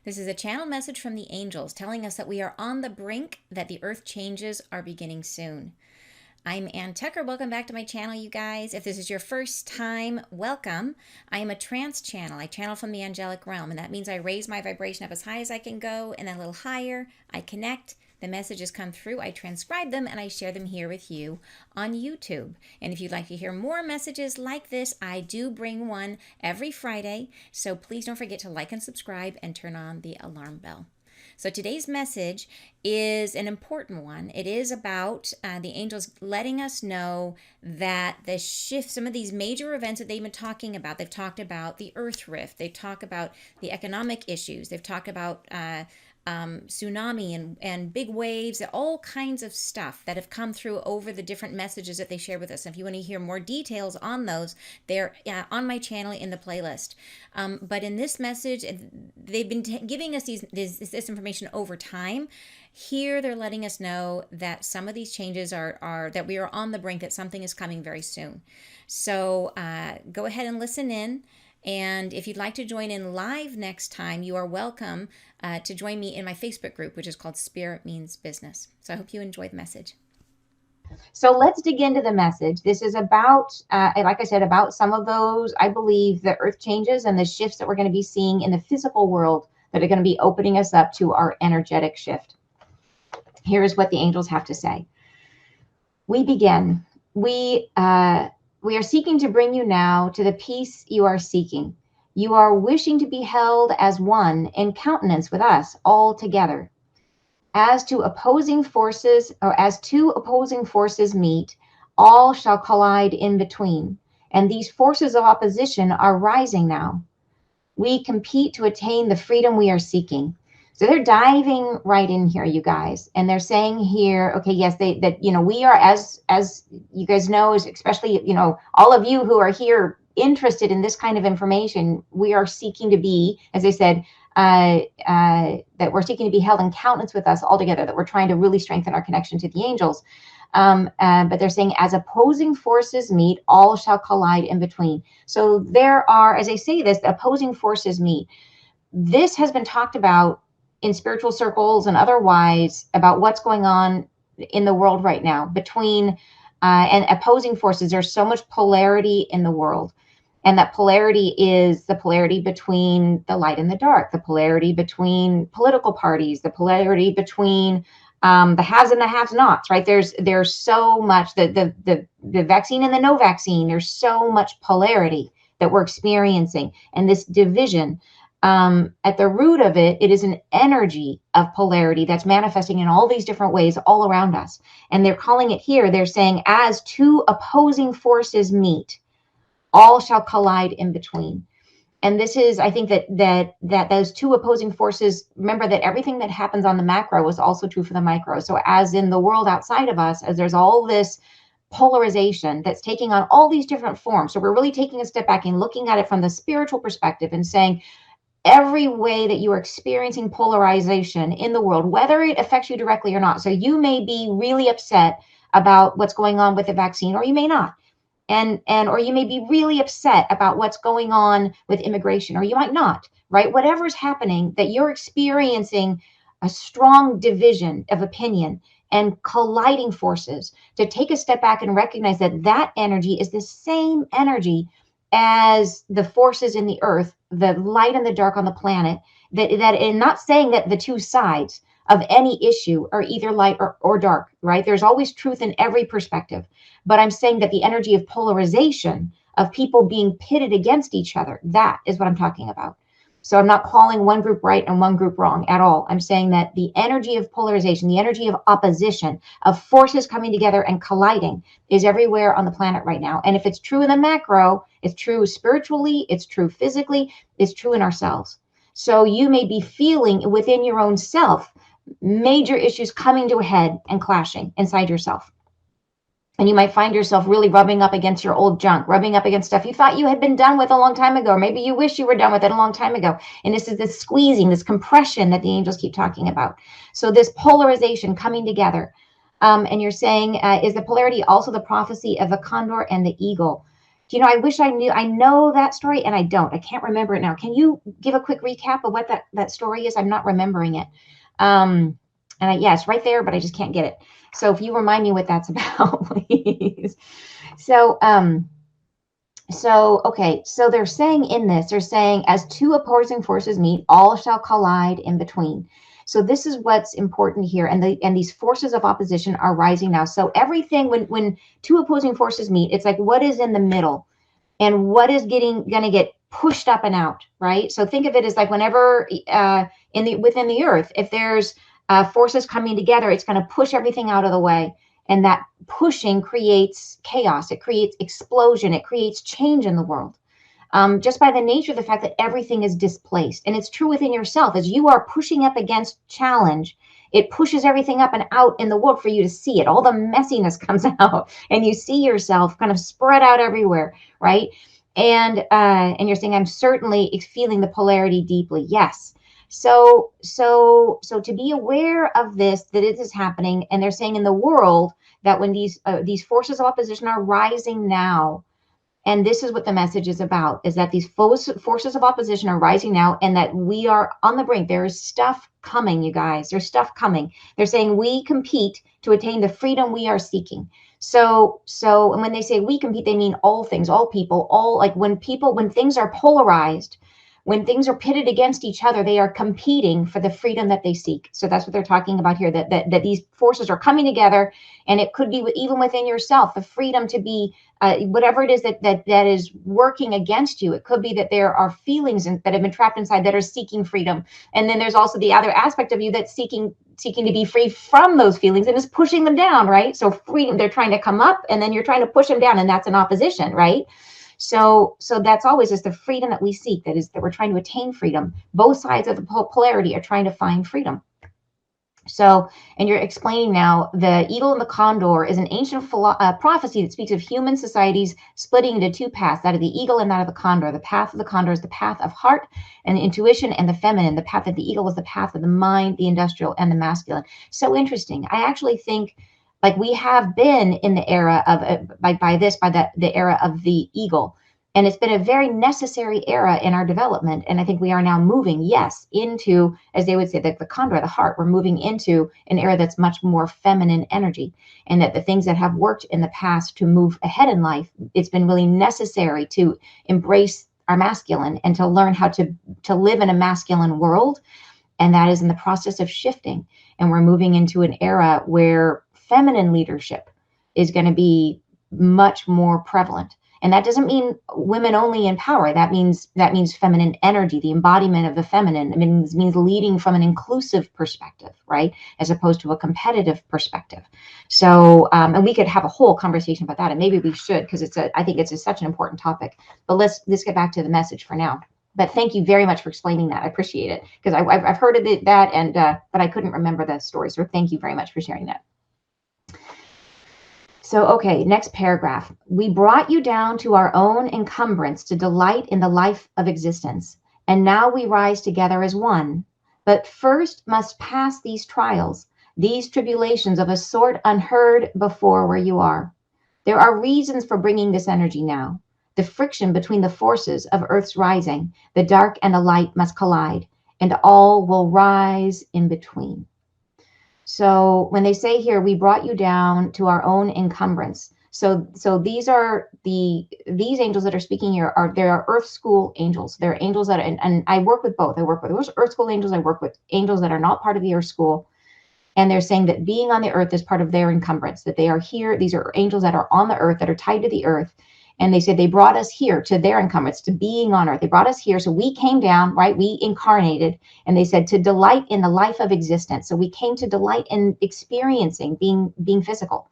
This is a channel message from the angels telling us that we are on the brink, that the earth changes are beginning soon. I'm Ann Tucker. Welcome back to my channel, you guys. If this is your first time, welcome. I am a trance channel. I channel from the angelic realm, and that means I raise my vibration up as high as I can go, and then a little higher. I connect. The messages come through, I transcribe them, and I share them here with you on YouTube. And if you'd like to hear more messages like this, I do bring one every Friday. So please don't forget to like and subscribe and turn on the alarm bell. So today's message is an important one. It is about the angels letting us know that the shift, some of these major events that they've been talking about, they've talked about the earth rift, they've talked about the economic issues, they've talked about tsunami and big waves, all kinds of stuff that have come through over the different messages that they share with us. If you want to hear more details on those, they're on my channel in the playlist. But in this message, they've been giving us this information over time. Here they're letting us know that some of these changes are that we are on the brink, that something is coming very soon. So go ahead and listen in. And if you'd like to join in live next time, you are welcome to join me in my Facebook group, which is called Spirit Means Business. So I hope you enjoy the message. So let's dig into the message. This is about, like I said, about some of those, I believe, the earth changes and the shifts that we're going to be seeing in the physical world that are going to be opening us up to our energetic shift. Here is what the angels have to say. We begin. We are seeking to bring you now to the peace you are seeking. You are wishing to be held as one in countenance with us all together. As two opposing forces meet, all shall collide in between. And these forces of opposition are rising now. We compete to attain the freedom we are seeking. So they're diving right in here, you guys, and they're saying here, okay, yes, we are, as you guys know, especially all of you who are here interested in this kind of information, we are seeking to be, as I said, that we're seeking to be held in countenance with us all together, that we're trying to really strengthen our connection to the angels. But they're saying, as opposing forces meet, all shall collide in between. So there are, as I say this, the opposing forces meet. This has been talked about in spiritual circles and otherwise about what's going on in the world right now between and opposing forces. There's so much polarity in the world. And that polarity is the polarity between the light and the dark, the polarity between political parties, the polarity between the haves and the have-nots, right? There's so much, the vaccine and the no vaccine, there's so much polarity that we're experiencing. And this division, at the root of it, it is an energy of polarity that's manifesting in all these different ways all around us. And they're calling it here, they're saying, as two opposing forces meet, all shall collide in between. And this is, I think that those two opposing forces, remember that everything that happens on the macro is also true for the micro. So as in the world outside of us, as there's all this polarization that's taking on all these different forms. So we're really taking a step back and looking at it from the spiritual perspective and saying, every way that you are experiencing polarization in the world, whether it affects you directly or not. So you may be really upset about what's going on with the vaccine, or you may not. Or you may be really upset about what's going on with immigration, or you might not, right? Whatever's happening, that you're experiencing a strong division of opinion and colliding forces, to take a step back and recognize that that energy is the same energy as the forces in the earth, the light and the dark on the planet, and not saying that the two sides of any issue are either light or dark, right? There's always truth in every perspective. But I'm saying that the energy of polarization, of people being pitted against each other, that is what I'm talking about. So I'm not calling one group right and one group wrong at all. I'm saying that the energy of polarization, the energy of opposition, of forces coming together and colliding is everywhere on the planet right now. And if it's true in the macro, it's true spiritually, it's true physically, it's true in ourselves. So you may be feeling within your own self major issues coming to a head and clashing inside yourself. And you might find yourself really rubbing up against your old junk, rubbing up against stuff you thought you had been done with a long time ago. Or maybe you wish you were done with it a long time ago. And this is this squeezing, this compression that the angels keep talking about. So this polarization coming together. And you're saying, is the polarity also the prophecy of the condor and the eagle? you know, I wish I knew. I know that story and I don't. I can't remember it now. Can you give a quick recap of what that story is? I'm not remembering it. Yeah, it's right there, but I just can't get it. So if you remind me what that's about, please. So, okay, so they're saying in this, they're saying, as two opposing forces meet, all shall collide in between. So this is what's important here, and these forces of opposition are rising now. So everything, when two opposing forces meet, it's like, what is in the middle, and what is going to get pushed up and out, right? So think of it as like whenever within the earth, if there's forces coming together, it's going to push everything out of the way, and that pushing creates chaos, it creates explosion, it creates change in the world. Just by the nature of the fact that everything is displaced. And it's true within yourself. As you are pushing up against challenge, it pushes everything up and out in the world for you to see it. All the messiness comes out, and you see yourself kind of spread out everywhere, right? And you're saying, I'm certainly feeling the polarity deeply. Yes. So to be aware of this, that it is happening, and they're saying in the world that when these forces of opposition are rising now, and this is what the message is about, is that these forces of opposition are rising now, and that we are on the brink. There is stuff coming, you guys. There's stuff coming. They're saying we compete to attain the freedom we are seeking. So, and when they say we compete, they mean all things, all people, all, like when things are polarized, when things are pitted against each other, they are competing for the freedom that they seek. So that's what they're talking about here, that these forces are coming together, and it could be even within yourself, the freedom to be whatever it is that is working against you. It could be that there are feelings that have been trapped inside that are seeking freedom. And then there's also the other aspect of you that's seeking to be free from those feelings and is pushing them down, right? So freedom, they're trying to come up, and then you're trying to push them down, and that's an opposition, right? So that's always just the freedom that we seek, that we're trying to attain freedom. Both sides of the polarity are trying to find freedom. So, and you're explaining now, the eagle and the condor is an ancient prophecy that speaks of human societies splitting into two paths, that of the eagle and that of the condor. The path of the condor is the path of heart and intuition and the feminine. The path of the eagle is the path of the mind, the industrial, and the masculine. So interesting. I actually think, like, we have been in the era of the era of the eagle, and it's been a very necessary era in our development. And I think we are now moving, yes, into, as they would say, the condor, the heart. We're moving into an era that's much more feminine energy, and that the things that have worked in the past to move ahead in life, it's been really necessary to embrace our masculine and to learn how to live in a masculine world. And that is in the process of shifting. And we're moving into an era where feminine leadership is going to be much more prevalent. And that doesn't mean women only in power. That means feminine energy, the embodiment of the feminine. It means leading from an inclusive perspective, right? As opposed to a competitive perspective. So, and we could have a whole conversation about that, and maybe we should, because I think it's such an important topic. But let's get back to the message for now. But thank you very much for explaining that. I appreciate it, because I've heard of that, and but I couldn't remember the story. So thank you very much for sharing that. So, okay, next paragraph. We brought you down to our own encumbrance to delight in the life of existence. And now we rise together as one. But first must pass these trials, these tribulations of a sort unheard before where you are. There are reasons for bringing this energy now. The friction between the forces of Earth's rising, the dark and the light must collide, and all will rise in between. So when they say here, we brought you down to our own encumbrance. So these angels that are speaking here there are Earth School angels. They're angels that, and I work with both. I work with Earth School angels. I work with angels that are not part of the Earth School. And they're saying that being on the earth is part of their encumbrance, that they are here. These are angels that are on the earth, that are tied to the earth. And they said they brought us here to their encumbrance, to being on earth. They brought us here. So we came down, right? We incarnated. And they said to delight in the life of existence. So we came to delight in experiencing being physical.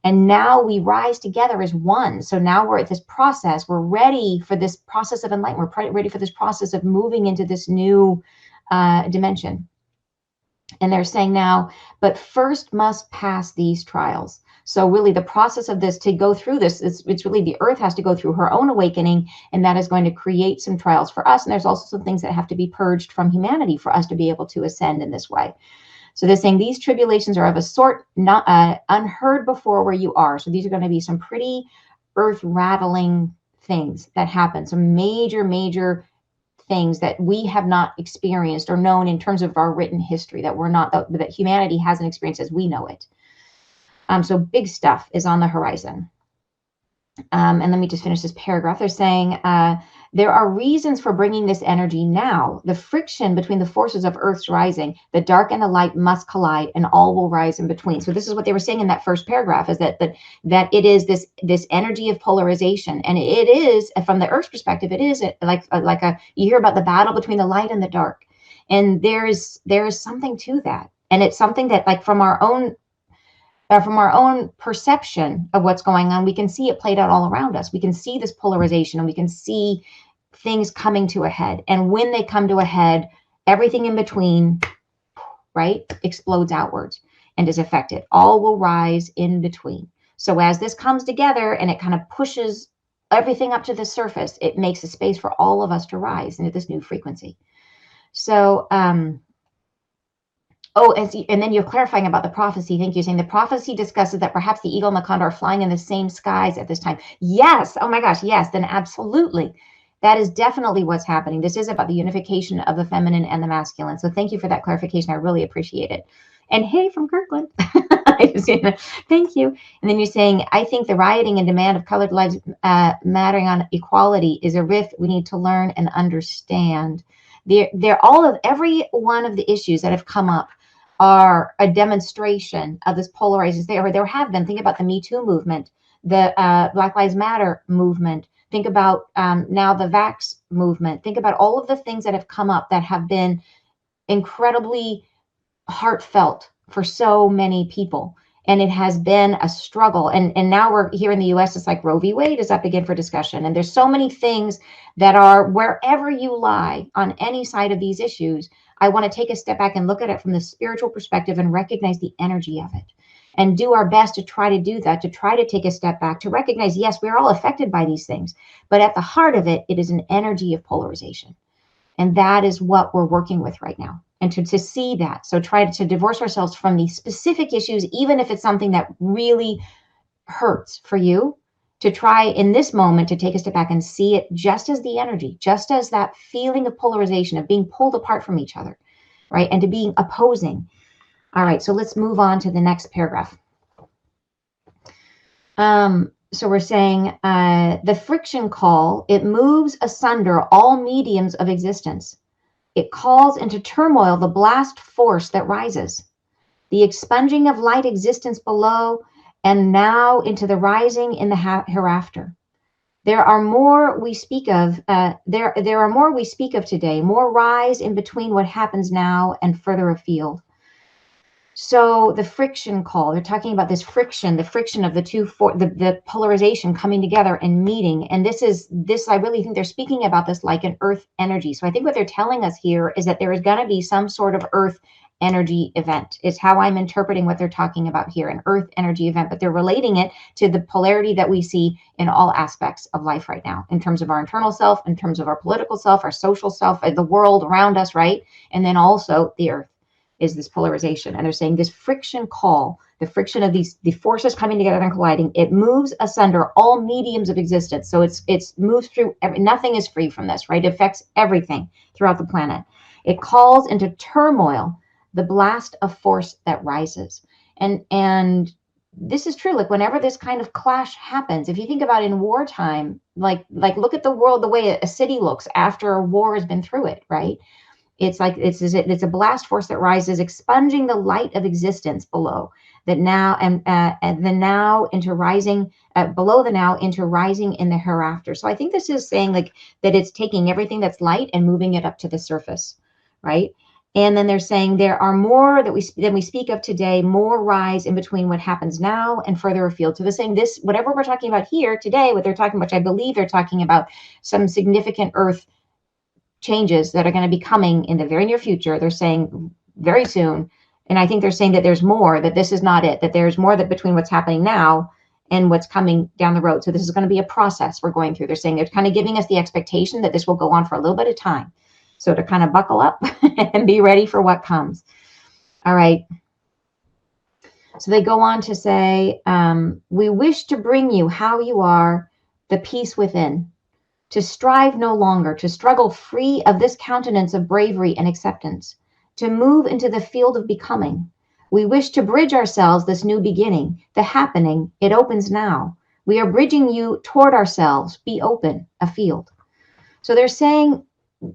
And now we rise together as one. So now we're at this process. We're ready for this process of enlightenment. We're ready for this process of moving into this new dimension. And they're saying now, but first must pass these trials. So really the process of this, to go through this, it's really the earth has to go through her own awakening, and that is going to create some trials for us. And there's also some things that have to be purged from humanity for us to be able to ascend in this way. So they're saying these tribulations are of a sort not unheard before where you are. So these are going to be some pretty earth rattling things that happen, some major things that we have not experienced or known in terms of our written history, that humanity hasn't experienced as we know it. So big stuff is on the horizon. And let me just finish this paragraph. They're saying, there are reasons for bringing this energy now. The friction between the forces of Earth's rising, the dark and the light must collide, and all will rise in between. So this is what they were saying in that first paragraph, is that it is this energy of polarization, and it is, from the Earth's perspective, it is like you hear about the battle between the light and the dark, and there is something to that, and it's something that, like, from our own perception of what's going on, we can see it played out all around us. We can see this polarization, and we can see things coming to a head. And when they come to a head, everything in between, right, explodes outwards and is affected. All will rise in between. So as this comes together and it kind of pushes everything up to the surface, it makes a space for all of us to rise into this new frequency. So, oh, and then you're clarifying about the prophecy. Thank you. Saying the prophecy discusses that perhaps the eagle and the condor are flying in the same skies at this time. Yes. Oh my gosh. Yes. Then absolutely. That is definitely what's happening. This is about the unification of the feminine and the masculine. So thank you for that clarification. I really appreciate it. And hey, from Kirkland. Thank you. And then you're saying, I think the rioting and demand of colored lives mattering on equality is a rift we need to learn and understand. Every one of the issues that have come up are a demonstration of this polarization. There have been. Think about the Me Too movement, the Black Lives Matter movement. Think about now the Vax movement. Think about all of the things that have come up that have been incredibly heartfelt for so many people. And it has been a struggle. And now we're here in the US, it's like Roe v. Wade is up again for discussion. And there's so many things that are, wherever you lie on any side of these issues, I want to take a step back and look at it from the spiritual perspective and recognize the energy of it, and do our best to try to do that, to try to take a step back, to recognize, yes, we're all affected by these things, but at the heart of it, it is an energy of polarization. And that is what we're working with right now. And to see that. So try to divorce ourselves from these specific issues, even if it's something that really hurts for you, to try in this moment to take a step back and see it just as the energy, just as that feeling of polarization, of being pulled apart from each other, right? And to being opposing. All right, so let's move on to the next paragraph. So we're saying the friction call, it moves asunder all mediums of existence. It calls into turmoil the blast force that rises, the expunging of light existence below, and now into the rising in the hereafter. There are more we speak of. There are more we speak of today. More rise in between what happens now and further afield. So the friction call, they're talking about this friction, the friction of the the polarization coming together and meeting. And I really think they're speaking about this like an earth energy. So I think what they're telling us here is that there is going to be some sort of earth energy event. It's how I'm interpreting what they're talking about here, an earth energy event, but they're relating it to the polarity that we see in all aspects of life right now, in terms of our internal self, in terms of our political self, our social self, the world around us, right? And then also the earth is this polarization. And they're saying this friction call, the friction of the forces coming together and colliding, it moves asunder all mediums of existence. So it's moves through, nothing is free from this, right? It affects everything throughout the planet. It calls into turmoil the blast of force that rises. And this is true. Like whenever this kind of clash happens, if you think about in wartime, like look at the world, the way a city looks after a war has been through it, right? It's like it's a blast force that rises, expunging the light of existence below that now, and the now into rising below the now into rising in the hereafter. So I think this is saying like that it's taking everything that's light and moving it up to the surface, right? And then they're saying there are more than we speak of today, more rise in between what happens now and further afield. So they're saying this, whatever we're talking about here today, what they're talking about, which I believe they're talking about some significant earth changes that are going to be coming in the very near future. They're saying very soon. And I think they're saying that there's more, that this is not it, that there's more that between what's happening now and what's coming down the road. So this is going to be a process we're going through. They're saying they're kind of giving us the expectation that this will go on for a little bit of time. So to kind of buckle up and be ready for what comes. All right. So they go on to say, we wish to bring you how you are, the peace within. to strive no longer, to struggle free of this countenance of bravery and acceptance, to move into the field of becoming. We wish to bridge ourselves this new beginning, the happening, it opens now. We are bridging you toward ourselves, be open, a field. So they're saying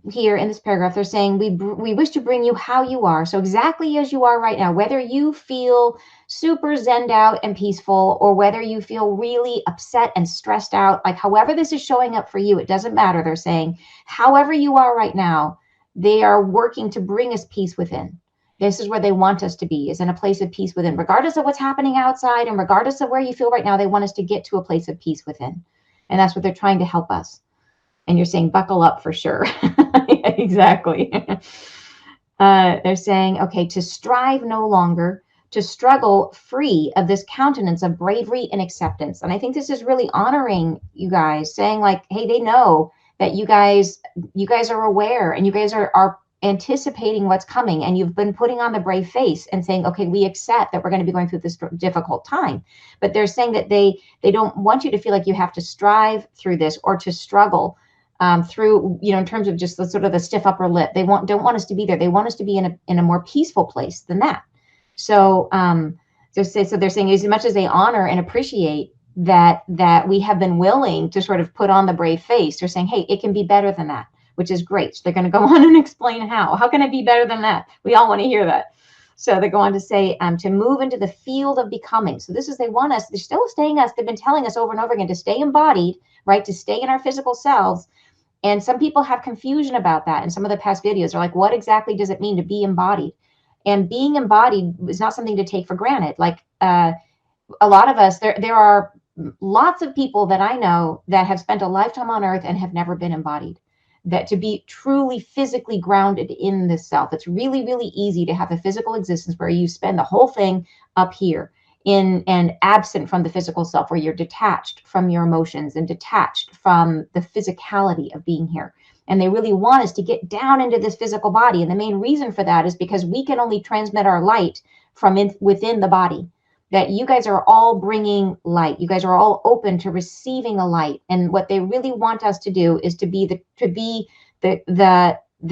here in this paragraph, they're saying we wish to bring you how you are, so exactly as you are right now, whether you feel super zenned out and peaceful, or whether you feel really upset and stressed out, like however this is showing up for you, it doesn't matter. They're saying however you are right now, they are working to bring us peace within. This is where they want us to be, is in a place of peace within, regardless of what's happening outside and regardless of where you feel right now. They want us to get to a place of peace within, and that's what they're trying to help us. And you're saying, buckle up for sure. Exactly. They're saying, okay, to strive no longer, to struggle free of this countenance of bravery and acceptance. And I think this is really honoring you guys, saying like, hey, they know that you guys are aware, and you guys are anticipating what's coming, and you've been putting on the brave face and saying, okay, we accept that we're going to be going through this difficult time. But they're saying that they don't want you to feel like you have to strive through this or to struggle through, in terms of just the sort of the stiff upper lip. They don't want us to be there. They want us to be in a more peaceful place than that. So they're saying as much as they honor and appreciate that we have been willing to sort of put on the brave face, they're saying, hey, it can be better than that, which is great. So they're going to go on and explain how can it be better than that? We all want to hear that. So they go on to say, to move into the field of becoming. So this is, they want us, they're still staying us, they've been telling us over and over again to stay embodied, right? To stay in our physical selves. And some people have confusion about that. In some of the past videos are like, what exactly does it mean to be embodied? And being embodied is not something to take for granted. Like a lot of us, there are lots of people that I know that have spent a lifetime on earth and have never been embodied. That to be truly physically grounded in this self, it's really, really easy to have a physical existence where you spend the whole thing up here in and absent from the physical self, where you're detached from your emotions and detached from the physicality of being here. And they really want us to get down into this physical body. And the main reason for that is because we can only transmit our light from within the body. That you guys are all bringing light. You guys are all open to receiving the light. And what they really want us to do is to be the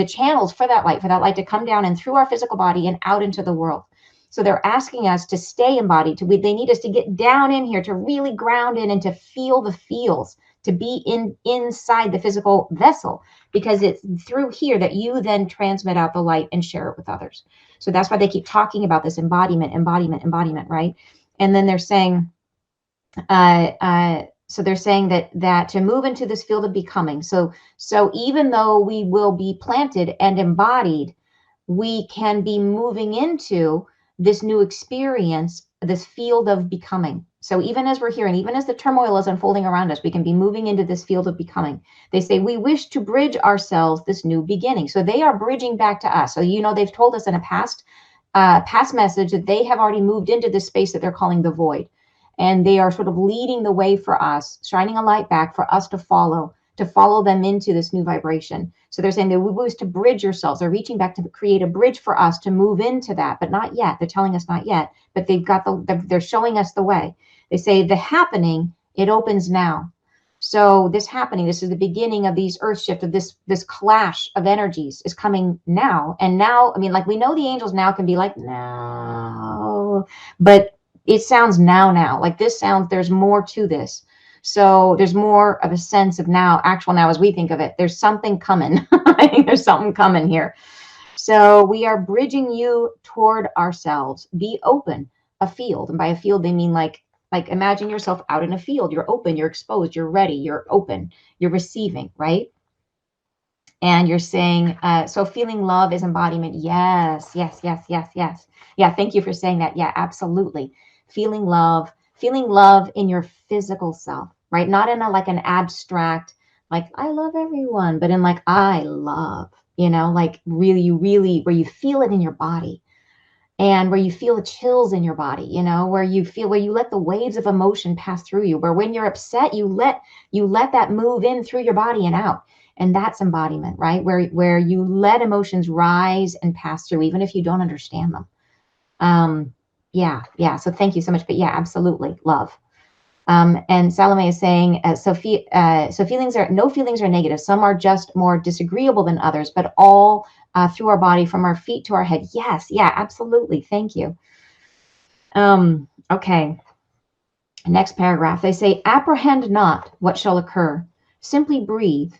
channels for that light to come down and through our physical body and out into the world. So they're asking us to stay embodied. They need us to get down in here, to really ground in and to feel the feels, to be inside the physical vessel, because it's through here that you then transmit out the light and share it with others. So that's why they keep talking about this embodiment, right? And then they're saying, so they're saying that to move into this field of becoming. So even though we will be planted and embodied, we can be moving into this new experience, this field of becoming. So even as we're here, and even as the turmoil is unfolding around us, we can be moving into this field of becoming. They say, we wish to bridge ourselves this new beginning. So they are bridging back to us. So, they've told us in a past message that they have already moved into this space that they're calling the void. And they are sort of leading the way for us, shining a light back for us to follow them into this new vibration. So they're saying they wish to bridge yourselves. They're reaching back to create a bridge for us to move into that, but not yet. They're telling us not yet, but they're showing us the way. They say the happening, it opens now. So this happening, this is the beginning of these earth shift, of this clash of energies is coming now. And now, like we know the angels now can be like, no, but it sounds now. Like this sounds, there's more to this. So there's more of a sense of actual now as we think of it. There's something coming. I think there's something coming here. So we are bridging you toward ourselves. Be open, a field. And by a field, they mean like imagine yourself out in a field. You're open, you're exposed, you're ready, you're open, you're receiving, right? And you're saying, so feeling love is embodiment. Yes. Yeah, thank you for saying that. Yeah, absolutely. Feeling love in your physical self, right? Not in an abstract, like I love everyone, but in like I love, like really where you feel it in your body, and where you feel the chills in your body, where you let the waves of emotion pass through you, where when you're upset, you let that move in through your body and out. And that's embodiment, right? Where you let emotions rise and pass through, even if you don't understand them. Yeah. So thank you so much. But yeah, absolutely. Love. And Salome is saying, so no feelings are negative. Some are just more disagreeable than others, but all through our body, from our feet to our head. Yes, yeah, absolutely. Thank you. Okay. Next paragraph. They say, apprehend not what shall occur. Simply breathe.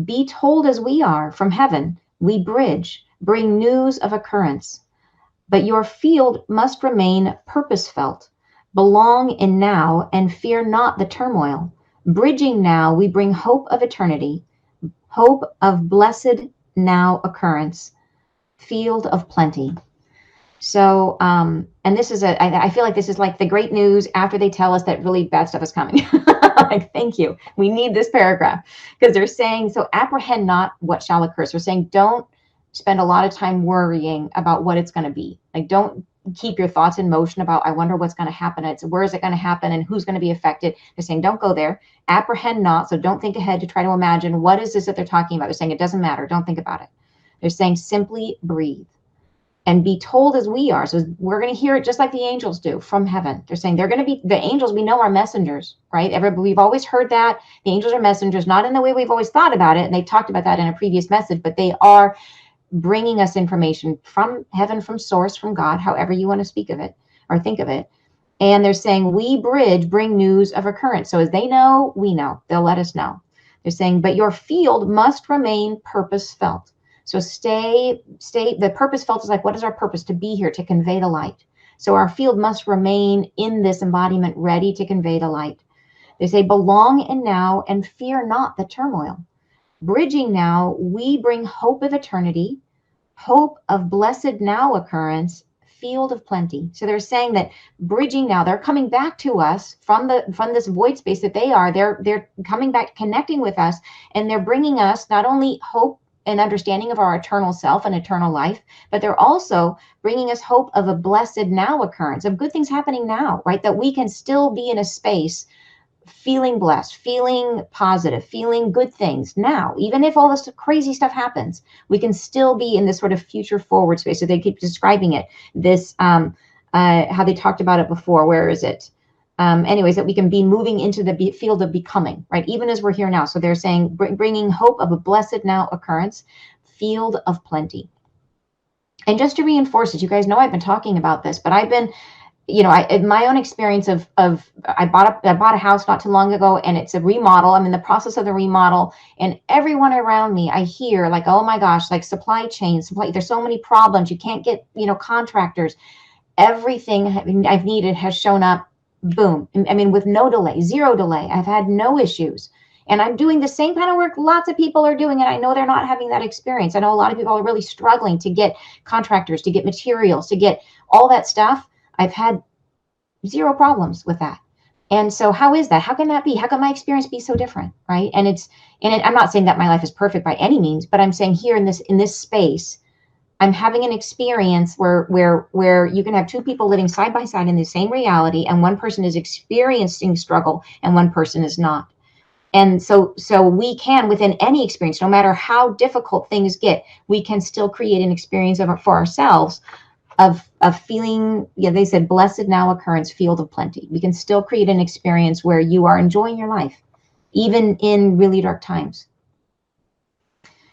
Be told as we are from heaven. We bridge, bring news of occurrence. But your field must remain purpose felt. Belong in now and fear not the turmoil. Bridging now, we bring hope of eternity, hope of blessed now occurrence, field of plenty. So, and this is I feel like this is like the great news after they tell us that really bad stuff is coming. Like, thank you. We need this paragraph because they're saying, so apprehend not what shall occur. So we're saying, don't spend a lot of time worrying about what it's going to be. Like, don't keep your thoughts in motion about, I wonder what's going to happen. It's where is it going to happen and who's going to be affected. They're saying, don't go there. Apprehend not. So don't think ahead to try to imagine what is this that they're talking about. They're saying it doesn't matter. Don't think about it. They're saying simply breathe and be told as we are. So we're going to hear it just like the angels do from heaven. They're saying they're going to be, the angels we know are messengers, right? We've always heard that the angels are messengers, not in the way we've always thought about it. And they talked about that in a previous message, but they are bringing us information from heaven, from source, from God, however you want to speak of it or think of it. And they're saying we bring news of occurrence. So as they know, we know, they'll let us know. They're saying, but your field must remain purpose felt. So the purpose felt is like, what is our purpose? To be here, to convey the light. So our field must remain in this embodiment, ready to convey the light. They say, belong in now and fear not the turmoil. Bridging now, we bring hope of eternity, hope of blessed now occurrence, field of plenty. So they're saying that bridging now, they're coming back to us from this void space that they are. They're coming back, connecting with us, and they're bringing us not only hope and understanding of our eternal self and eternal life, but they're also bringing us hope of a blessed now occurrence, of good things happening now, right? That we can still be in a space feeling blessed, feeling positive, feeling good things now. Even if all this crazy stuff happens, we can still be in this sort of future forward space. So they keep describing it, this, how they talked about it before. Where is it? Anyways, that we can be moving into the field of becoming, right? Even as we're here now. So they're saying, bringing hope of a blessed now occurrence, field of plenty. And just to reinforce it, you guys know I've been talking about this, but I've been, my own experience of I bought a house not too long ago, and it's a remodel. I'm in the process of the remodel, and everyone around me, I hear like, oh my gosh, like supply chain, there's so many problems. You can't get, contractors. Everything I've needed has shown up. Boom. I mean, with no delay, zero delay. I've had no issues. And I'm doing the same kind of work lots of people are doing, and I know they're not having that experience. I know a lot of people are really struggling to get contractors, to get materials, to get all that stuff. I've had zero problems with that. And so how is that? How can that be? How can my experience be so different? Right. I'm not saying that my life is perfect by any means, but I'm saying here in this space, I'm having an experience where you can have two people living side by side in the same reality, and one person is experiencing struggle and one person is not. And so we can, within any experience, no matter how difficult things get, we can still create an experience for ourselves of feeling, they said, blessed now occurrence, field of plenty. We can still create an experience where you are enjoying your life, even in really dark times.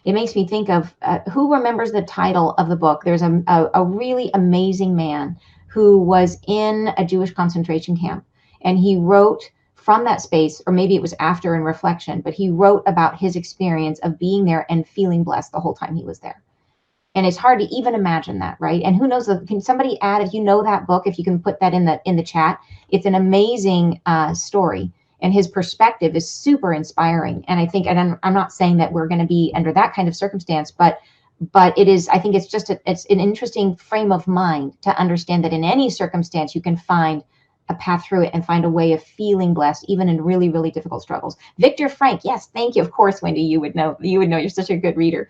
It makes me think of who remembers the title of the book. There's a really amazing man who was in a Jewish concentration camp, and he wrote from that space, or maybe it was after in reflection, but he wrote about his experience of being there and feeling blessed the whole time he was there. And it's hard to even imagine that, right? And who knows, can somebody add, if you know that book, if you can put that in the chat. It's an amazing story. And his perspective is super inspiring. And I think, and I'm not saying that we're going to be under that kind of circumstance, but it is, I think it's just, it's an interesting frame of mind to understand that in any circumstance, you can find a path through it and find a way of feeling blessed, even in really, really difficult struggles. Viktor Frankl, yes, thank you. Of course, Wendy, you would know. You're such a good reader.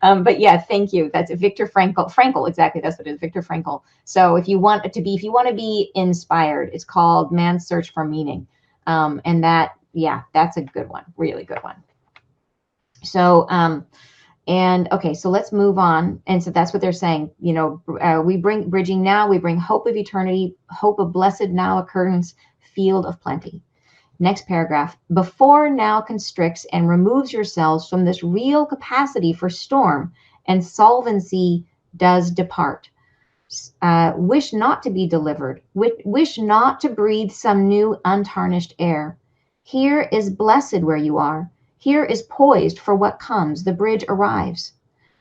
But yeah, thank you. That's Viktor Frankl. Frankl, exactly. That's what it is, Viktor Frankl. So if you want to be inspired, it's called Man's Search for Meaning. And that's a good one, really good one. So, and okay, so let's move on. And so that's what they're saying. We bring bridging now, we bring hope of eternity, hope of blessed now occurrence, field of plenty. Next paragraph. Before now constricts and removes yourselves from this real capacity for storm, and solvency does depart. Wish not to be delivered. Wish not to breathe some new untarnished air. Here is blessed where you are. Here is poised for what comes. The bridge arrives.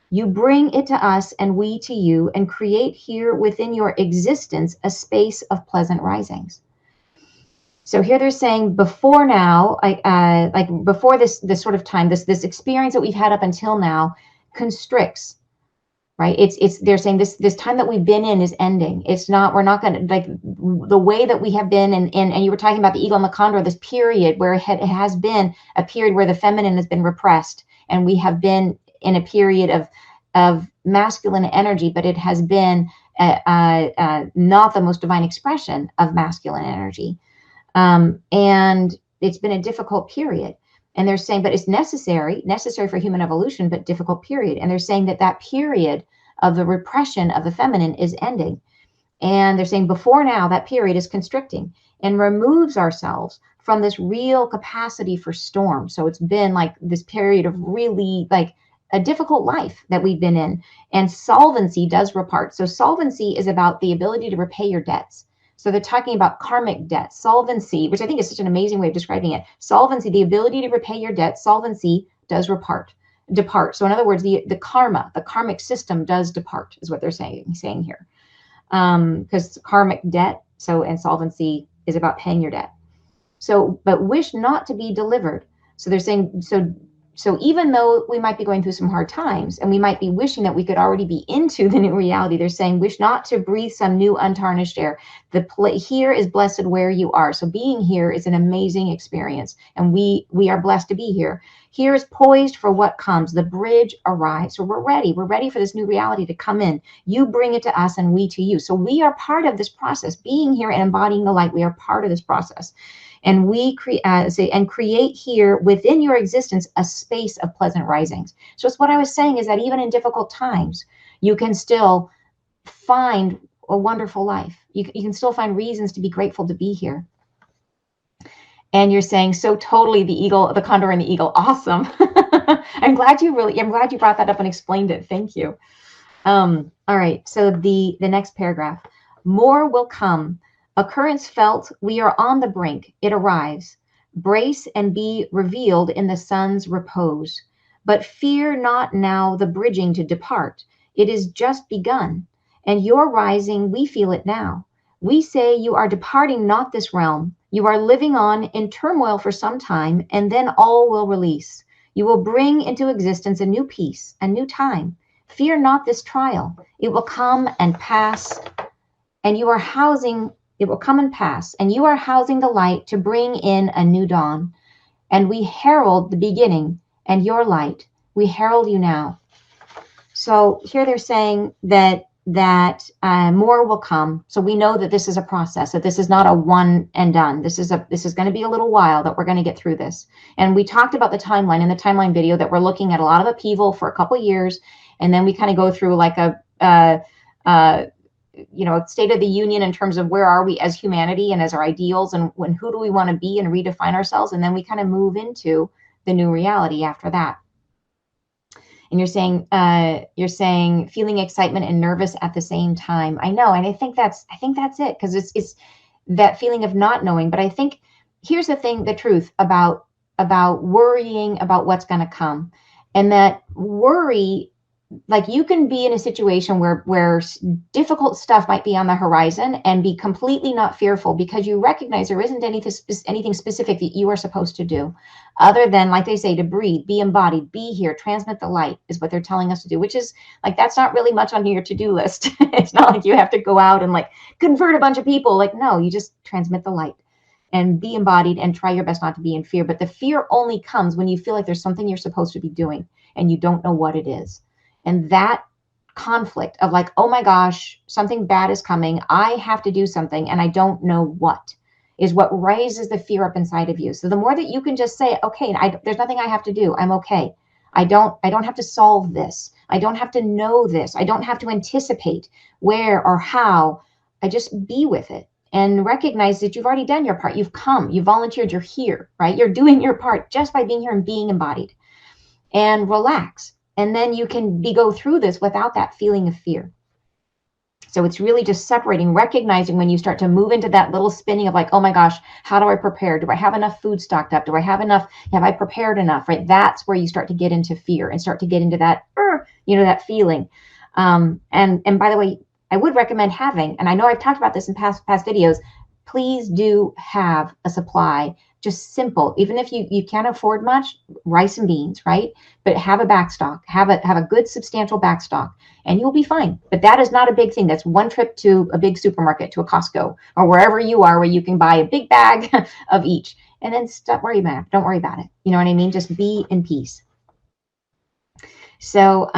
You bring it to us and we to you, and create here within your existence a space of pleasant risings. So here they're saying before now, like before this sort of time, this experience that we've had up until now constricts, right? They're saying this time that we've been in is ending. It's not, we're not going to, like the way that we have been, and you were talking about the eagle and the condor, this period where it has been a period where the feminine has been repressed, and we have been in a period of masculine energy, but it has been not the most divine expression of masculine energy. And it's been a difficult period. And they're saying, but it's necessary for human evolution, but difficult period. And they're saying that period of the repression of the feminine is ending. And they're saying before now, that period is constricting and removes ourselves from this real capacity for storm. So it's been like this period of really like a difficult life that we've been in. And solvency does depart. So solvency is about the ability to repay your debts. So they're talking about karmic debt, solvency, which I think is such an amazing way of describing it. Solvency, the ability to repay your debt, solvency does depart. So in other words, the karma, the karmic system does depart, is what they're saying here. Because karmic debt, and solvency is about paying your debt. So, but wish not to be delivered. So they're saying, so even though we might be going through some hard times and we might be wishing that we could already be into the new reality, they're saying, wish not to breathe some new untarnished air. Here is blessed where you are. So being here is an amazing experience, and we are blessed to be here. Here is poised for what comes. The bridge arrives. So we're ready. We're ready for this new reality to come in. You bring it to us and we to you. So we are part of this process. Being here and embodying the light, we are part of this process. And we create here within your existence a space of pleasant risings. So it's what I was saying is that even in difficult times, you can still find a wonderful life. You can still find reasons to be grateful to be here. And you're saying, so totally the condor and the eagle. Awesome. I'm glad you brought that up and explained it. Thank you. All right. So the next paragraph, more will come. Occurrence felt, we are on the brink, it arrives. Brace and be revealed in the sun's repose. But fear not now the bridging to depart. It is just begun. And your rising, we feel it now. We say you are departing not this realm. You are living on in turmoil for some time, and then all will release. You will bring into existence a new peace, a new time. Fear not this trial. It will come and pass, and you are housing. It will come and pass, and you are housing the light to bring in a new dawn. And we herald the beginning and your light. We herald you now. So here they're saying that more will come. So we know that this is a process, that this is not a one and done. This is going to be a little while that we're going to get through this. And we talked about the timeline in the timeline video, that we're looking at a lot of upheaval for a couple of years, and then we kind of go through like a state of the union in terms of where are we as humanity and as our ideals, and who do we want to be and redefine ourselves, and then we kind of move into the new reality after that. And you're saying feeling excitement and nervous at the same time. I know, and I think that's it, because it's that feeling of not knowing. But I think here's the truth about worrying about what's going to come, and that worry, like you can be in a situation where difficult stuff might be on the horizon and be completely not fearful, because you recognize there isn't anything specific that you are supposed to do, other than, like they say, to breathe, be embodied, be here, transmit the light is what they're telling us to do, which is like, that's not really much on your to-do list. It's not like you have to go out and like convert a bunch of people. Like, no, you just transmit the light and be embodied and try your best not to be in fear. But the fear only comes when you feel like there's something you're supposed to be doing and you don't know what it is. And that conflict of like, oh my gosh, something bad is coming, I have to do something and I don't know what, is what raises the fear up inside of you. So the more that you can just say, okay, there's nothing I have to do, I'm okay. I don't have to solve this. I don't have to know this. I don't have to anticipate where or how. I just be with it and recognize that you've already done your part. You've come, you volunteered, you're here, right? You're doing your part just by being here and being embodied. And relax. And then you can go through this without that feeling of fear. So it's really just separating, recognizing when you start to move into that little spinning of like, oh my gosh, how do I prepare? Do I have enough food stocked up? Do I have enough? Have I prepared enough? Right? That's where you start to get into fear and start to get into that, that feeling. And by the way, I would recommend having, and I know I've talked about this in past videos, please do have a supply, just simple. Even if you can't afford much, rice and beans, right? But have a backstock, have a good substantial backstock, and you'll be fine. But that is not a big thing. That's one trip to a big supermarket, to a Costco, or wherever you are, where you can buy a big bag of each, and then don't worry about it. You know what I mean? Just be in peace. So,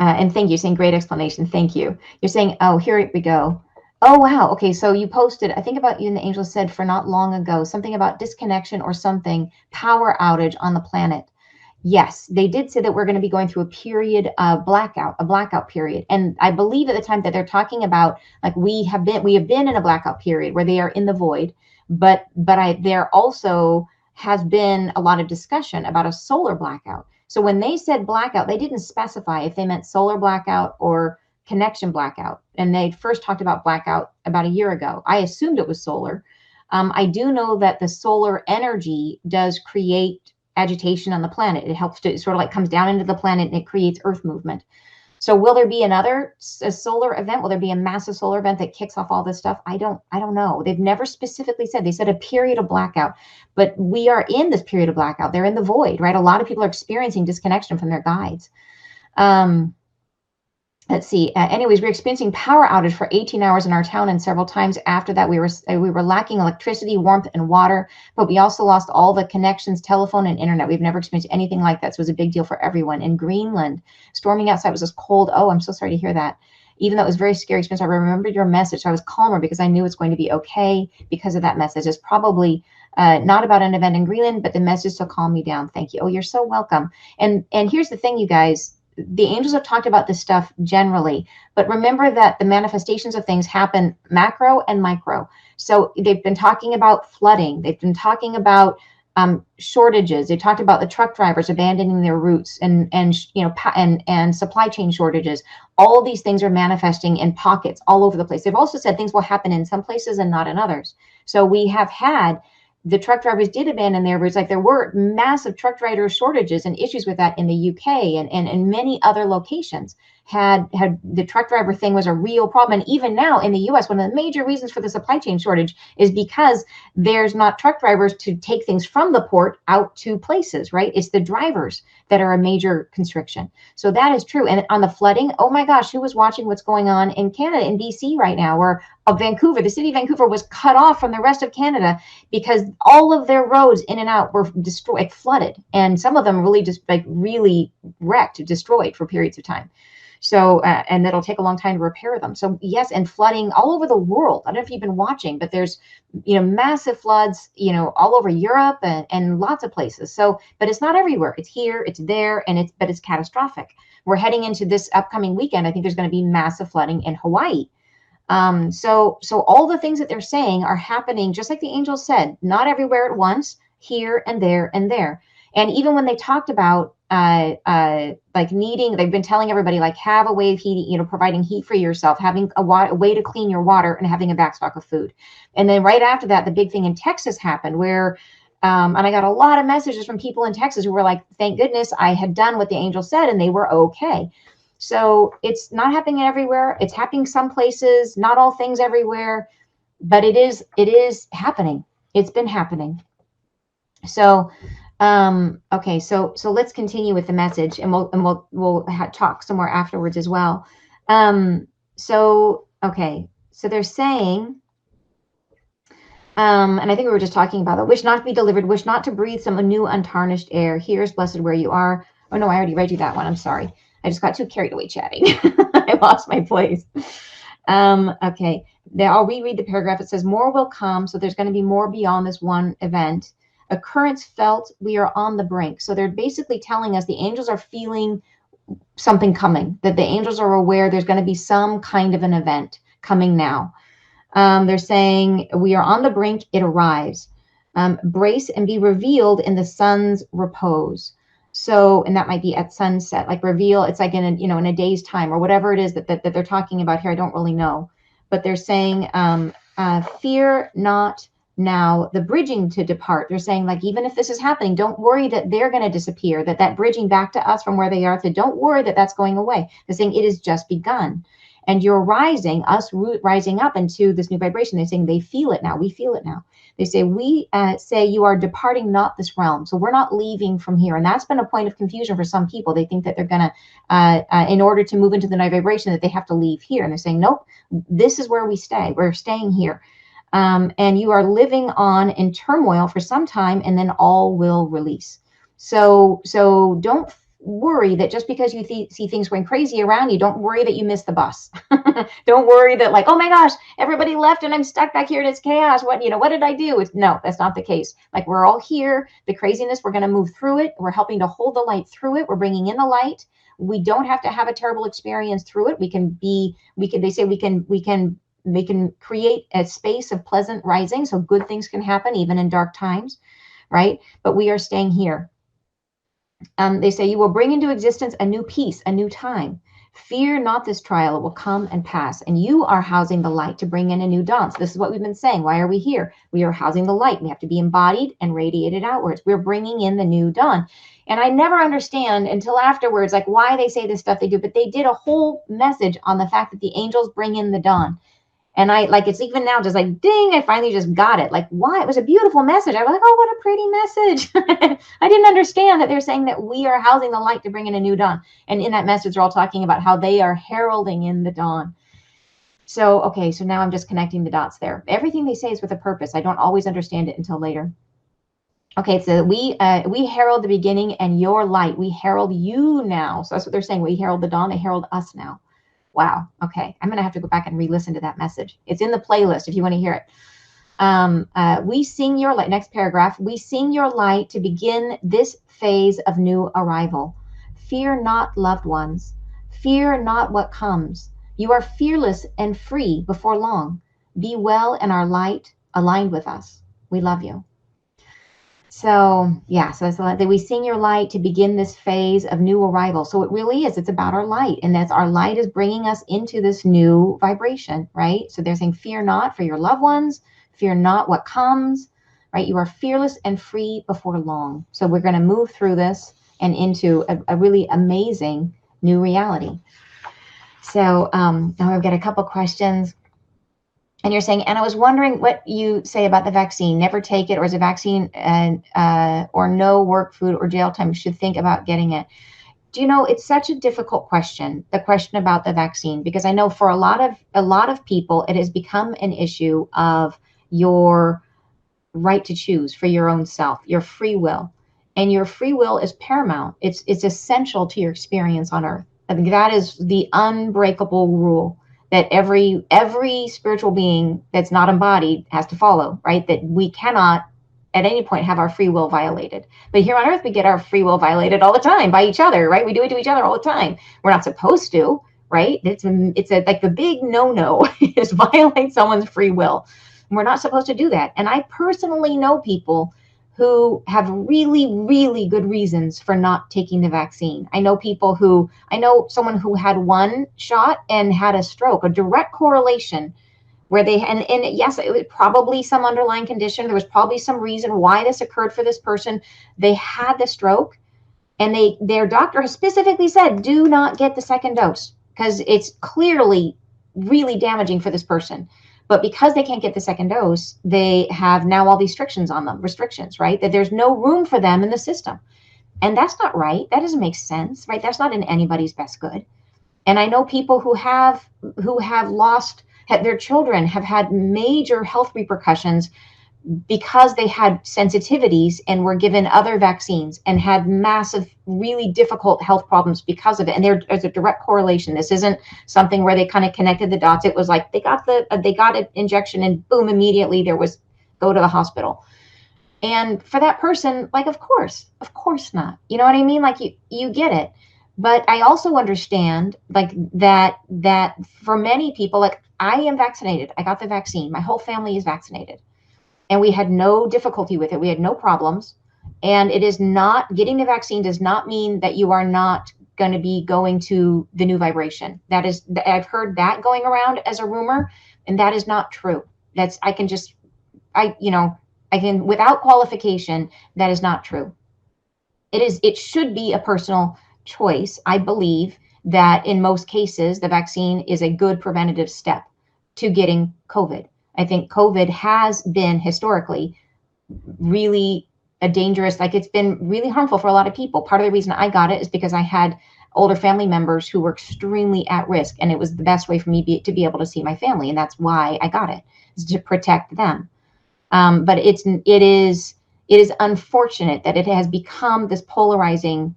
and thank you, saying great explanation. Thank you. You're saying, oh, here we go. Oh, wow. Okay. So you posted, I think about you and the angel said for not long ago, something about disconnection or something, power outage on the planet. Yes, they did say that we're going to be going through a period of a blackout period. And I believe at the time that they're talking about, like, we have been in a blackout period where they are in the void, but there also has been a lot of discussion about a solar blackout. So when they said blackout, they didn't specify if they meant solar blackout or connection blackout. And they first talked about blackout about a year ago. I assumed it was solar. I do know that the solar energy does create agitation on the planet. It helps to, it sort of like comes down into the planet and it creates earth movement. So will there be a solar event? Will there be a massive solar event that kicks off all this stuff? I don't know. They've never specifically said. They said a period of blackout, but we are in this period of blackout. They're in the void, right? A lot of people are experiencing disconnection from their guides. Let's see. Anyways, we're experiencing power outage for 18 hours in our town, and several times after that, we were lacking electricity, warmth, and water. But we also lost all the connections, telephone, and internet. We've never experienced anything like that, so it was a big deal for everyone. In Greenland, storming outside was just cold. Oh, I'm so sorry to hear that. Even though it was very scary experience, I remembered your message. So I was calmer because I knew it's going to be okay because of that message. It's probably not about an event in Greenland, but the message to calm me down. Thank you. Oh, you're so welcome. And here's the thing, you guys. The angels have talked about this stuff generally, but remember that the manifestations of things happen macro and micro. So they've been talking about flooding. They've been talking about shortages. They talked about the truck drivers abandoning their routes and supply chain shortages. All of these things are manifesting in pockets all over the place. They've also said things will happen in some places and not in others. So we have had the truck drivers did abandon their routes. Like there were massive truck driver shortages and issues with that in the UK and many other locations. Had the truck driver thing was a real problem. And even now in the US, one of the major reasons for the supply chain shortage is because there's not truck drivers to take things from the port out to places, right? It's the drivers that are a major constriction. So that is true. And on the flooding, oh my gosh, who was watching what's going on in Canada, in BC right now, where Vancouver, the city of Vancouver was cut off from the rest of Canada because all of their roads in and out were destroyed, flooded. And some of them really just really wrecked, destroyed for periods of time. So, and it'll take a long time to repair them. So yes, and flooding all over the world. I don't know if you've been watching, but there's, massive floods, all over Europe and lots of places. So, but it's not everywhere. It's here, it's there, but it's catastrophic. We're heading into this upcoming weekend. I think there's going to be massive flooding in Hawaii. So all the things that they're saying are happening, just like the angels said, not everywhere at once, here and there and there. And even when they talked about like needing, they've been telling everybody, like, have a way of heating, providing heat for yourself, having a way to clean your water, and having a backstock of food. And then right after that, the big thing in Texas happened where, and I got a lot of messages from people in Texas who were like, thank goodness I had done what the angel said and they were okay. So it's not happening everywhere. It's happening some places, not all things everywhere, but it is happening. It's been happening. So, okay, so let's continue with the message, and we'll talk some more afterwards as well. Okay, so they're saying, and I think we were just talking about it. Wish not to be delivered. Wish not to breathe some new untarnished air. Here is blessed where you are. Oh no, I already read you that one. I'm sorry. I just got too carried away chatting. I lost my place. Okay, I'll reread the paragraph. It says, more will come. So there's going to be more beyond this one event. Occurrence felt, we are on the brink. So they're basically telling us the angels are feeling something coming, that the angels are aware there's going to be some kind of an event coming now. They're saying we are on the brink, it arrives. Brace and be revealed in the sun's repose. So, and that might be at sunset, like reveal, it's like in a, in a day's time or whatever it is that they're talking about here. I don't really know, but they're saying, fear not now the bridging to depart. They're saying, like, even if this is happening, don't worry that they're going to disappear, that bridging back to us from where they are, so don't worry that that's going away. They're saying it has just begun. And you're rising, us rising up into this new vibration. They're saying they feel it now. We feel it now. They say, we say you are departing not this realm. So we're not leaving from here. And that's been a point of confusion for some people. They think that they're going to, in order to move into the new vibration, that they have to leave here. And they're saying, nope, this is where we stay. We're staying here. And you are living on in turmoil for some time, and then all will release. So don't worry that just because you see things going crazy around you, don't worry that you missed the bus. Don't worry that, like, oh my gosh, everybody left and I'm stuck back here and it's chaos. What did I do? No, that's not the case. Like, we're all here. The craziness, we're going to move through it. We're helping to hold the light through it. We're bringing in the light. We don't have to have a terrible experience through it. They say we can create a space of pleasant rising, so good things can happen even in dark times, right? But we are staying here. They say you will bring into existence a new peace, a new time. Fear not this trial, it will come and pass. And you are housing the light to bring in a new dawn. So this is what we've been saying. Why are we here? We are housing the light. We have to be embodied and radiated outwards. We're bringing in the new dawn. And I never understand until afterwards, like, why they say this stuff they do, but they did a whole message on the fact that the angels bring in the dawn. And I, like, it's even now just like, ding, I finally just got it. Like, why? It was a beautiful message. I was like, oh, what a pretty message. I didn't understand that they're saying that we are housing the light to bring in a new dawn. And in that message, they're all talking about how they are heralding in the dawn. So, okay, so now I'm just connecting the dots there. Everything they say is with a purpose. I don't always understand it until later. Okay, so we herald the beginning and your light. We herald you now. So that's what they're saying. We herald the dawn. They herald us now. Wow. Okay. I'm going to have to go back and re-listen to that message. It's in the playlist if you want to hear it. We sing your light. Next paragraph. We sing your light to begin this phase of new arrival. Fear not, loved ones. Fear not what comes. You are fearless and free before long. Be well in our light, aligned with us. We love you. So yeah, so it's that we sing your light to begin this phase of new arrival. So it really is, it's about our light, and that's our light is bringing us into this new vibration, right? So they're saying, fear not for your loved ones, fear not what comes, right? You are fearless and free before long. So we're going to move through this and into a really amazing new reality. So now I've got a couple questions. And you're saying, and I was wondering what you say about the vaccine. Never take it, or is a vaccine or no work, food, or jail time? You should think about getting it. Do you know, it's such a difficult question, the question about the vaccine, because I know for a lot of people, it has become an issue of your right to choose for your own self, your free will. And your free will is paramount. It's essential to your experience on earth. I mean, that is the unbreakable rule that every spiritual being that's not embodied has to follow, right? That we cannot at any point have our free will violated. But here on earth, we get our free will violated all the time by each other, right? We do it to each other all the time. We're not supposed to, right? It's like the big no-no is violate someone's free will. We're not supposed to do that. And I personally know people who have really, really good reasons for not taking the vaccine. I know someone who had one shot and had a stroke, a direct correlation where and yes, it was probably some underlying condition. There was probably some reason why this occurred for this person. They had the stroke, and their doctor has specifically said, do not get the second dose because it's clearly really damaging for this person. But because they can't get the second dose, they have now all these restrictions on them, right? That there's no room for them in the system. And that's not right. That doesn't make sense, right? That's not in anybody's best good. And I know people who have lost, their children have had major health repercussions because they had sensitivities and were given other vaccines and had massive, really difficult health problems because of it. And there's a direct correlation. This isn't something where they kind of connected the dots. It was like they got an injection and boom, immediately go to the hospital. And for that person, like, of course not. You know what I mean? Like you get it. But I also understand like that for many people, like I am vaccinated. I got the vaccine. My whole family is vaccinated. And we had no difficulty with it. We had no problems. And it is not, getting the vaccine does not mean that you are not going to be going to the new vibration. That is, I've heard that going around as a rumor, and that is not true. That's, I can just, I can, without qualification, that is not true. It should be a personal choice. I believe that in most cases, the vaccine is a good preventative step to getting COVID. I think COVID has been historically really a dangerous, like it's been really harmful for a lot of people. Part of the reason I got it is because I had older family members who were extremely at risk, and it was the best way for me to be able to see my family, and that's why I got it, is to protect them. But it is unfortunate that it has become this polarizing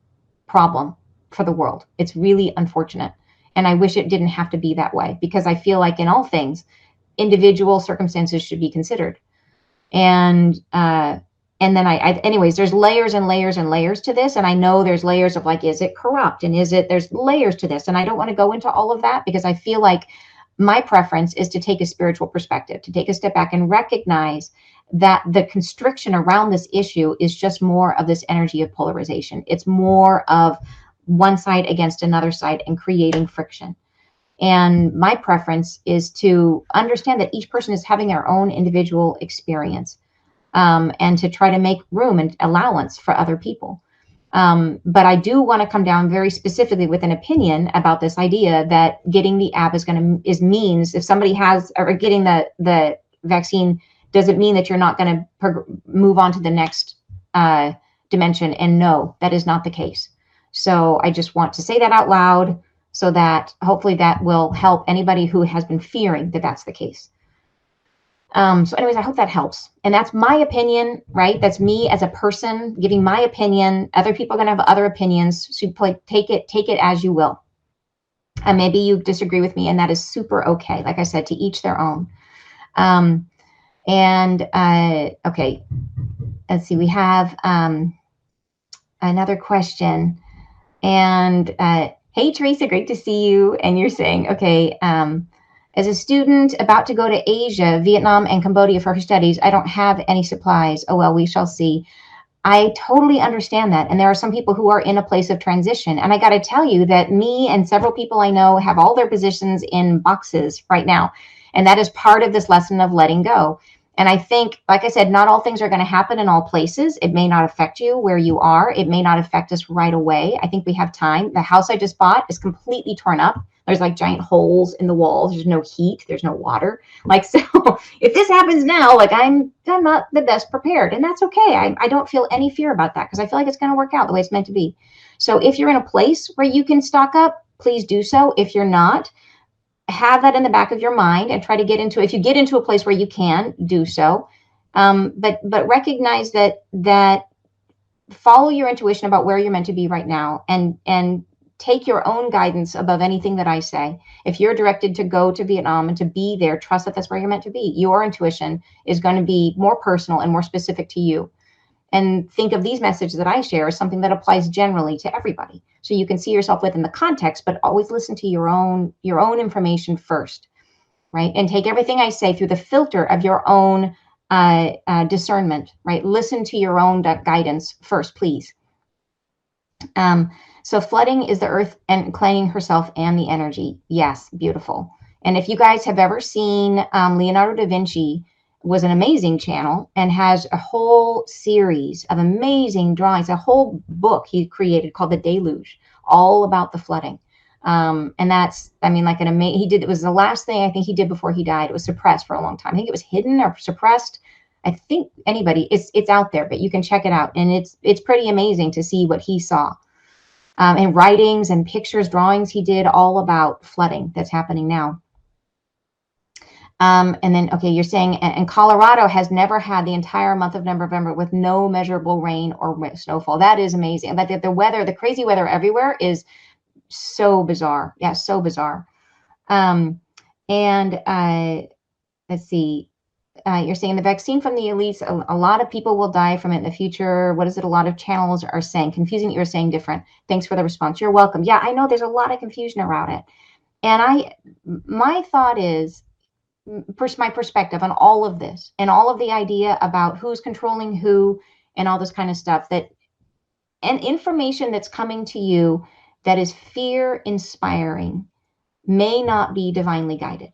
problem for the world. It's really unfortunate, and I wish it didn't have to be that way, because I feel like in all things, individual circumstances should be considered. And then anyways, there's layers and layers and layers to this. And I know there's layers of like, is it corrupt? And there's layers to this. And I don't want to go into all of that, because I feel like my preference is to take a spiritual perspective, to take a step back and recognize that the constriction around this issue is just more of this energy of polarization. It's more of one side against another side and creating friction. And my preference is to understand that each person is having their own individual experience, and to try to make room and allowance for other people. But I do want to come down very specifically with an opinion about this idea that getting the app is means, if somebody has, or getting the vaccine doesn't mean that you're not going to move on to the next dimension. And no, that is not the case. So I just want to say that out loud, so that hopefully that will help anybody who has been fearing that that's the case. So anyways, I hope that helps. And that's my opinion, right? That's me as a person giving my opinion. Other people are going to have other opinions. So take it as you will. And maybe you disagree with me, and that is super okay. Like I said, to each their own. Okay, let's see. We have another question. And hey, Teresa, great to see you. And you're saying, okay, as a student about to go to Asia, Vietnam, and Cambodia for her studies, I don't have any supplies. Oh, well, we shall see. I totally understand that. And there are some people who are in a place of transition. And I got to tell you that me and several people I know have all their positions in boxes right now. And that is part of this lesson of letting go. And I think, like I said, not all things are going to happen in all places. It may not affect you where you are. It may not affect us right away. I think we have time. The house I just bought is completely torn up. There's like giant holes in the walls. There's no heat. There's no water. Like, so if this happens now, like I'm not the best prepared, and that's okay. I don't feel any fear about that, because I feel like it's going to work out the way it's meant to be. So if you're in a place where you can stock up, please do so. If you're not, have that in the back of your mind and try to get into, if you get into a place where you can, do so. But recognize that follow your intuition about where you're meant to be right now, and take your own guidance above anything that I say. If you're directed to go to Vietnam and to be there, trust that that's where you're meant to be. Your intuition is going to be more personal and more specific to you. And think of these messages that I share as something that applies generally to everybody. So you can see yourself within the context, but always listen to your own information first, right? And take everything I say through the filter of your own discernment, right? Listen to your own guidance first, please. So flooding is the earth and claiming herself and the energy. Yes, beautiful. And if you guys have ever seen Leonardo da Vinci, was an amazing channel and has a whole series of amazing drawings, a whole book he created called The Deluge, all about the flooding. And that's, I mean, like an amazing, it was the last thing I think he did before he died. It was suppressed for a long time. I think it was hidden or suppressed. I think it's out there, but you can check it out. And it's pretty amazing to see what he saw. And writings and pictures, drawings he did all about flooding that's happening now. And then, okay, you're saying, and Colorado has never had the entire month of November with no measurable rain or snowfall. That is amazing. But the weather, the crazy weather everywhere is so bizarre. Yeah, so bizarre. Let's see. You're saying the vaccine from the elites, a lot of people will die from it in the future. What is it? A lot of channels are saying. Confusing, you're saying different. Thanks for the response. You're welcome. Yeah, I know there's a lot of confusion around it. And my thought is, my perspective on all of this and all of the idea about who's controlling who and all this kind of stuff, that and information that's coming to you that is fear inspiring may not be divinely guided.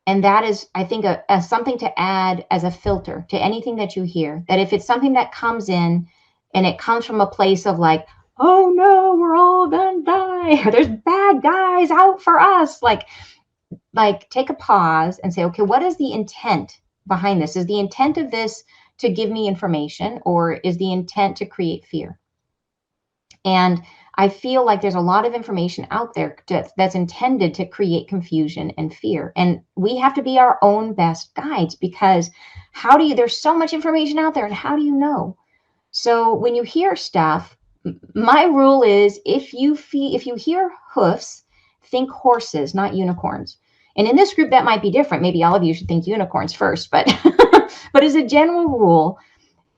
And that is, I think, a something to add as a filter to anything that you hear. That if it's something that comes in and it comes from a place of like, oh no, we're all gonna die, or there's bad guys out for us, like take a pause and say, okay, what is the intent behind this? Is the intent of this to give me information, or is the intent to create fear? And I feel like there's a lot of information out there that's intended to create confusion and fear. And we have to be our own best guides, because there's so much information out there, and how do you know? So when you hear stuff, my rule is if you hear hoofs, think horses, not unicorns. And in this group, that might be different. Maybe all of you should think unicorns first, but but as a general rule,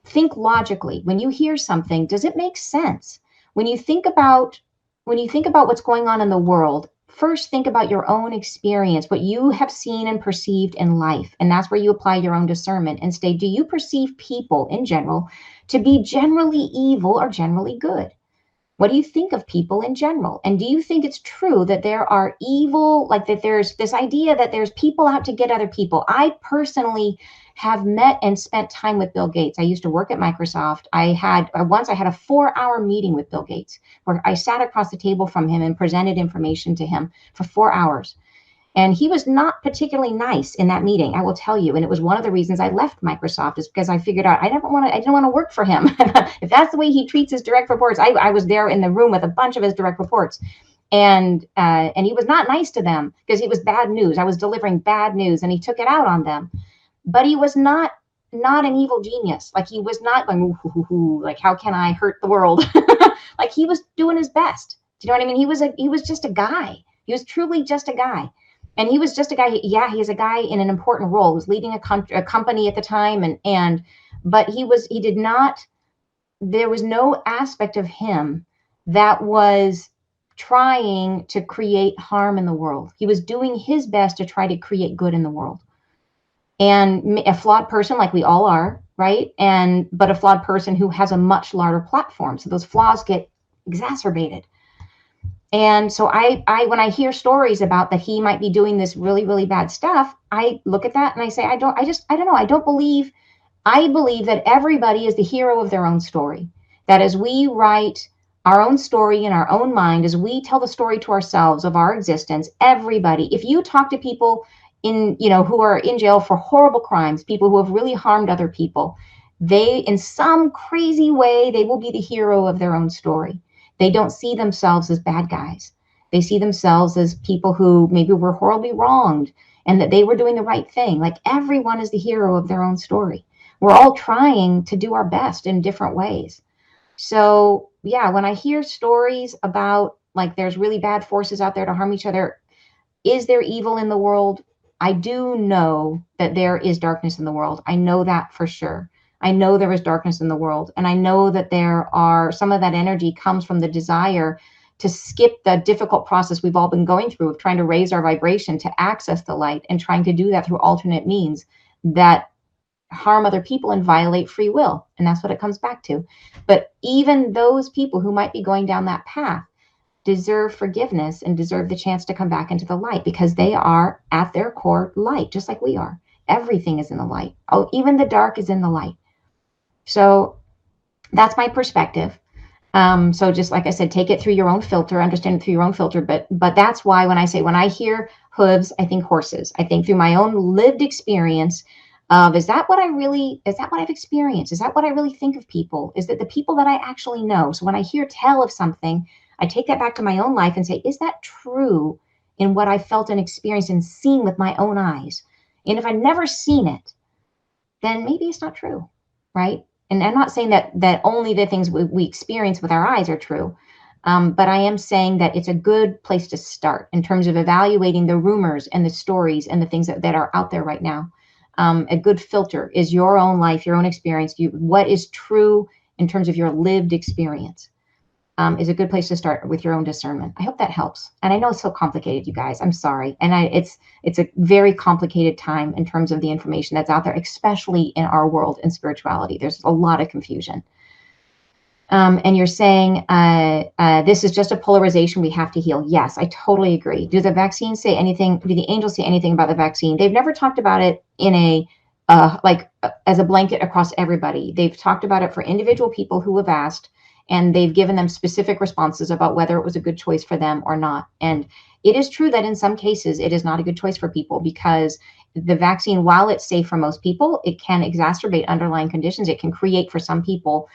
think logically. When you hear something, does it make sense? When you think about what's going on in the world, first think about your own experience, what you have seen and perceived in life. And that's where you apply your own discernment and say, do you perceive people in general to be generally evil or generally good? What do you think of people in general? And do you think it's true that there are evil, like that there's this idea that there's people out to get other people? I personally have met and spent time with Bill Gates. I used to work at Microsoft. Once I had a 4-hour meeting with Bill Gates where I sat across the table from him and presented information to him for 4 hours. And he was not particularly nice in that meeting, I will tell you. And it was one of the reasons I left Microsoft, is because I figured out I didn't want to work for him. If that's the way he treats his direct reports, I was there in the room with a bunch of his direct reports. And he was not nice to them because it was bad news. I was delivering bad news, and he took it out on them. But he was not an evil genius. Like, he was not going, ooh, hoo, hoo, like, how can I hurt the world? Like, he was doing his best. Do you know what I mean? He was just a guy. He was truly just a guy. And he was just a guy. Yeah, he's a guy in an important role. He was leading a company at the time, but there was no aspect of him that was trying to create harm in the world. He was doing his best to try to create good in the world. And a flawed person, like we all are, right? But a flawed person who has a much larger platform. So those flaws get exacerbated. And so when I hear stories about that he might be doing this really, really bad stuff, I look at that and I say, I don't know. I believe that everybody is the hero of their own story. That as we write our own story in our own mind, as we tell the story to ourselves of our existence, everybody, if you talk to people who are in jail for horrible crimes, people who have really harmed other people, they, in some crazy way, they will be the hero of their own story. They don't see themselves as bad guys. They see themselves as people who maybe were horribly wronged and that they were doing the right thing. Like, everyone is the hero of their own story. We're all trying to do our best in different ways. So yeah, when I hear stories about like there's really bad forces out there to harm each other, is there evil in the world? I do know that there is darkness in the world. I know that for sure. I know there is darkness in the world. And I know that some of that energy comes from the desire to skip the difficult process we've all been going through of trying to raise our vibration to access the light, and trying to do that through alternate means that harm other people and violate free will. And that's what it comes back to. But even those people who might be going down that path deserve forgiveness and deserve the chance to come back into the light, because they are at their core light, just like we are. Everything is in the light. Oh, even the dark is in the light. So that's my perspective. So just like I said, take it through your own filter, understand it through your own filter. But that's why when I hear hooves, I think horses. I think through my own lived experience of, is that what I've experienced? Is that what I really think of people? Is that the people that I actually know? So when I hear tell of something, I take that back to my own life and say, is that true in what I felt and experienced and seen with my own eyes? And if I've never seen it, then maybe it's not true, right? And I'm not saying that only the things we experience with our eyes are true, but I am saying that it's a good place to start in terms of evaluating the rumors and the stories and the things that are out there right now. A good filter is your own life, your own experience, what is true in terms of your lived experience. is a good place to start with your own discernment. I hope that helps. And I know it's so complicated, you guys. I'm sorry. And it's a very complicated time in terms of the information that's out there, especially in our world in spirituality. There's a lot of confusion. And you're saying this is just a polarization we have to heal. Yes, I totally agree. Do the vaccines say anything? Do the angels say anything about the vaccine? They've never talked about it in a as a blanket across everybody. They've talked about it for individual people who have asked, and they've given them specific responses about whether it was a good choice for them or not. And it is true that in some cases it is not a good choice for people, because the vaccine, while it's safe for most people, it can exacerbate underlying conditions. It can create for some people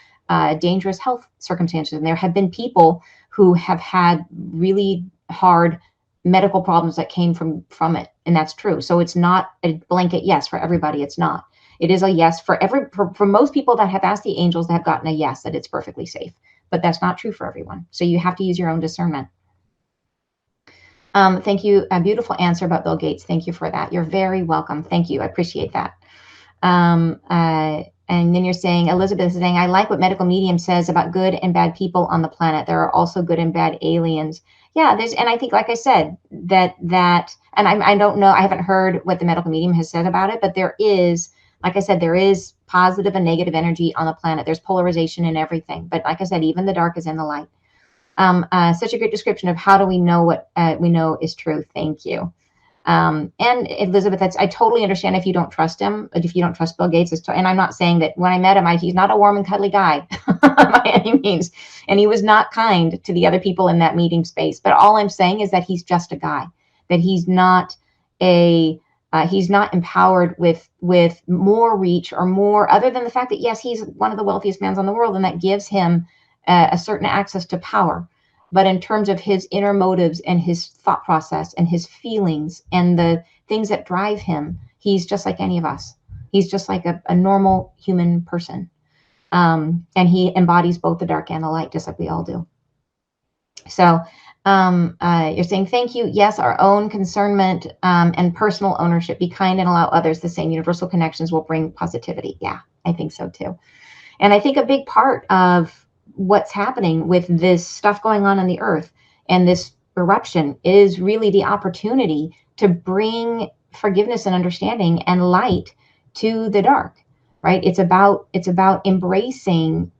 dangerous health circumstances. And there have been people who have had really hard medical problems that came from it. And that's true. So it's not a blanket yes for everybody. It's not. It is a yes for most people that have asked the angels that have gotten a yes, that it's perfectly safe. But that's not true for everyone. So you have to use your own discernment. Thank you. A beautiful answer about Bill Gates. Thank you for that. You're very welcome. Thank you. I appreciate that. And then you're saying, Elizabeth is saying, I like what medical medium says about good and bad people on the planet. There are also good and bad aliens. Yeah, and I think, like I said, that, and I don't know, I haven't heard what the medical medium has said about it, but there is, like I said, there is positive and negative energy on the planet. There's polarization in everything. But like I said, even the dark is in the light. Such a great description of how do we know what we know is true. Thank you. And Elizabeth, I totally understand if you don't trust him, if you don't trust Bill Gates. And I'm not saying that when I met him, he's not a warm and cuddly guy by any means. And he was not kind to the other people in that meeting space. But all I'm saying is that he's just a guy, that he's not empowered with more reach or more, other than the fact that, yes, he's one of the wealthiest men in the world, and that gives him a certain access to power. But in terms of his inner motives and his thought process and his feelings and the things that drive him, he's just like any of us. He's just like a normal human person. And he embodies both the dark and the light, just like we all do. So you're saying, thank you. Yes, our own concernment and personal ownership. Be kind and allow others the same. Universal connections will bring positivity. Yeah, I think so too. And I think a big part of what's happening with this stuff going on the earth and this eruption is really the opportunity to bring forgiveness and understanding and light to the dark, right? It's about embracing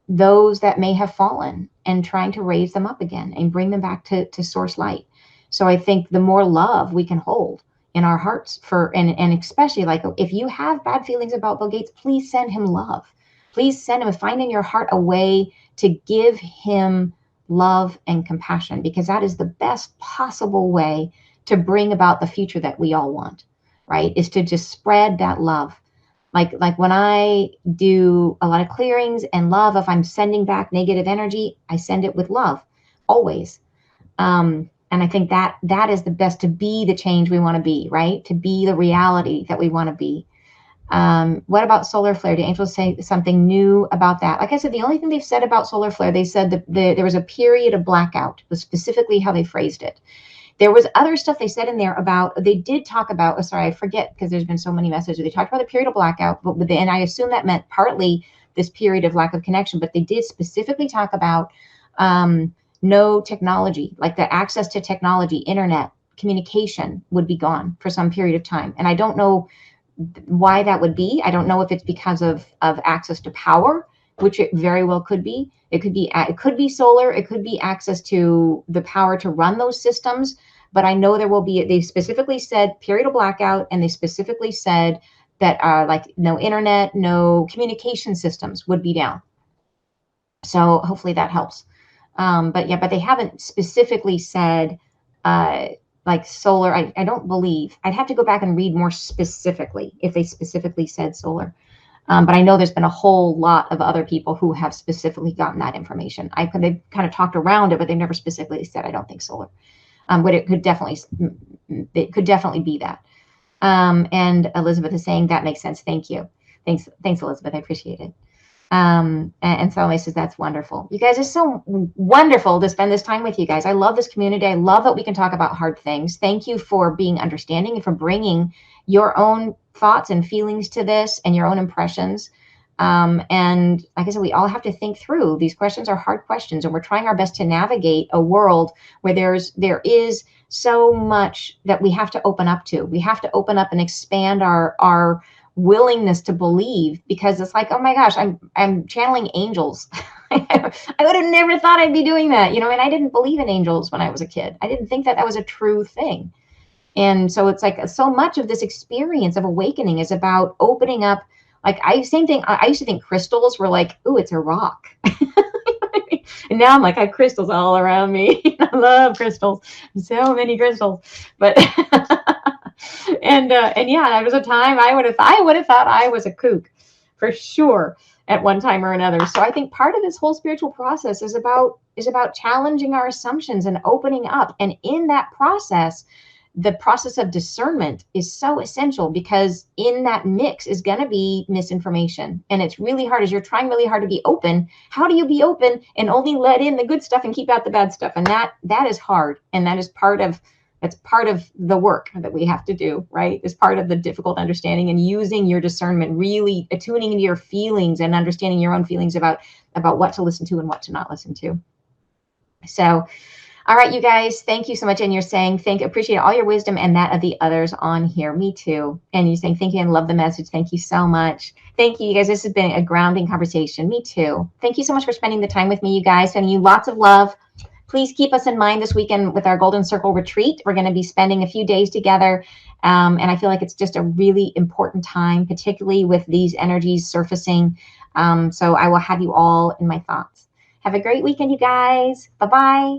those that may have fallen and trying to raise them up again and bring them back to source light. So I think the more love we can hold in our hearts and especially, like, if you have bad feelings about Bill Gates, please send him love. Please find in your heart a way to give him love and compassion, because that is the best possible way to bring about the future that we all want, right? Is to just spread that love. Like when I do a lot of clearings and love, if I'm sending back negative energy, I send it with love, always. And I think that is the best, to be the change we want to be, right? To be the reality that we want to be. What about solar flare? Do angels say something new about that? Like I said, the only thing they've said about solar flare, they said that there was a period of blackout, was specifically how they phrased it. There was other stuff they said in there about, they did talk about, sorry, I forget because there's been so many messages. They talked about the period of blackout, and I assume that meant partly this period of lack of connection, but they did specifically talk about no technology, like the access to technology, internet, communication would be gone for some period of time. And I don't know why that would be. I don't know if it's because of access to power, which it very well could be. It could be solar. It could be access to the power to run those systems. But I know there will be, they specifically said period of blackout, and they specifically said that like no internet, no communication systems would be down. So hopefully that helps. But they haven't specifically said like solar. I don't believe. I'd have to go back and read more specifically if they specifically said solar. But I know there's been a whole lot of other people who have specifically gotten that information. They've kind of talked around it, but they never specifically said, I don't think solar. But it could definitely be that. And Elizabeth is saying that makes sense. Thank you. Thanks, Elizabeth. I appreciate it. And Salome says, that's wonderful. You guys, it's so wonderful to spend this time with you guys. I love this community. I love that we can talk about hard things. Thank you for being understanding and for bringing your own thoughts and feelings to this and your own impressions. And like I said, we all have to think through. These questions are hard questions, and we're trying our best to navigate a world where there is so much that we have to open up to. We have to open up and expand our willingness to believe, because it's like, oh my gosh, I'm channeling angels. I would have never thought I'd be doing that, you know, and I didn't believe in angels when I was a kid. I didn't think that that was a true thing. And so it's like so much of this experience of awakening is about opening up. Like same thing. I used to think crystals were like, ooh, it's a rock. And now I'm like, I have crystals all around me. I love crystals, so many crystals. But and yeah, there was a time I would have thought I was a kook for sure at one time or another. So I think part of this whole spiritual process is about challenging our assumptions and opening up. And in that process, the process of discernment is so essential, because in that mix is going to be misinformation. And it's really hard as you're trying really hard to be open. How do you be open and only let in the good stuff and keep out the bad stuff? And that is hard. And that is part of the work that we have to do, right? It's part of the difficult understanding and using your discernment, really attuning into your feelings and understanding your own feelings about what to listen to and what to not listen to. So, all right, you guys, thank you so much. And you're saying, appreciate all your wisdom and that of the others on here. Me too. And you're saying, thank you and love the message. Thank you so much. Thank you, you guys. This has been a grounding conversation. Me too. Thank you so much for spending the time with me, you guys. Sending you lots of love. Please keep us in mind this weekend with our Golden Circle retreat. We're going to be spending a few days together. And I feel like it's just a really important time, particularly with these energies surfacing. So I will have you all in my thoughts. Have a great weekend, you guys. Bye-bye.